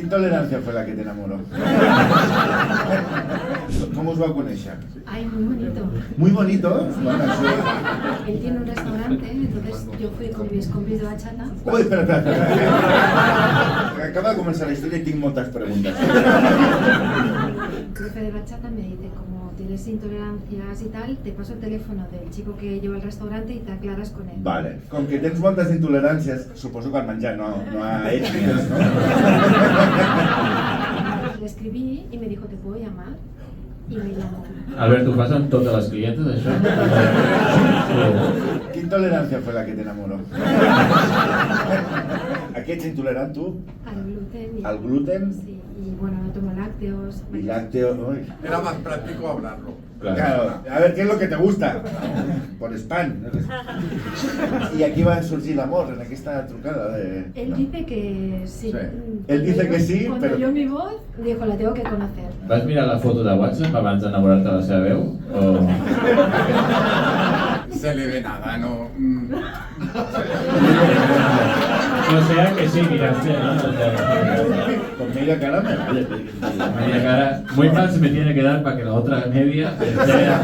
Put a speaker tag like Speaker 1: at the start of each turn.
Speaker 1: ¿Qué intolerancia fue la que te enamoró? ¿Cómo os va a conocer?
Speaker 2: Ay, muy bonito.
Speaker 1: Muy bonito. Bueno, sí.
Speaker 2: Él tiene un restaurante, entonces yo fui con mis compis de bachata.
Speaker 1: Uy, espera. Acaba de comenzar la historia y tengo muchas preguntas.
Speaker 2: El profe de bachata me dice, como tienes intolerancias y tal, te paso el teléfono del chico que lleva el restaurante y te aclaras con él.
Speaker 1: Vale. Com que tens moltes intoleràncies, suposo que al menjar no a ètniques, no?
Speaker 2: Le escribí y me dijo, ¿te puedo llamar? Y me llamó.
Speaker 3: Albert, ho fas amb totes les clientes, això?
Speaker 1: ¿Qué intolerancia fue la que te enamoró? ¿A qué ets intolerant tú?
Speaker 2: Al gluten.
Speaker 1: ¿Al gluten?
Speaker 2: Sí, y bueno, no tomo lácteos.
Speaker 1: Y lácteo. Uy.
Speaker 4: Era más práctico hablarlo.
Speaker 1: Claro, a ver, ¿qué es lo que te gusta? Por spam. Y aquí va a surgir l'amor, en aquesta trucada de...
Speaker 2: Él
Speaker 1: no.
Speaker 2: dice que sí.
Speaker 1: Sí. Él dice que sí,
Speaker 2: cuando
Speaker 1: pero...
Speaker 2: oyó mi voz, dijo, la tengo que conocer.
Speaker 3: Vas mirar la foto de WhatsApp abans d'enamorar-te de la seva veu? O...
Speaker 4: Se le ve nada, no.
Speaker 3: O sea que sí, miraste, ¿no?
Speaker 1: Con media cara me vale.
Speaker 3: Media cara. Muy mal se me tiene que dar para que la otra media sea...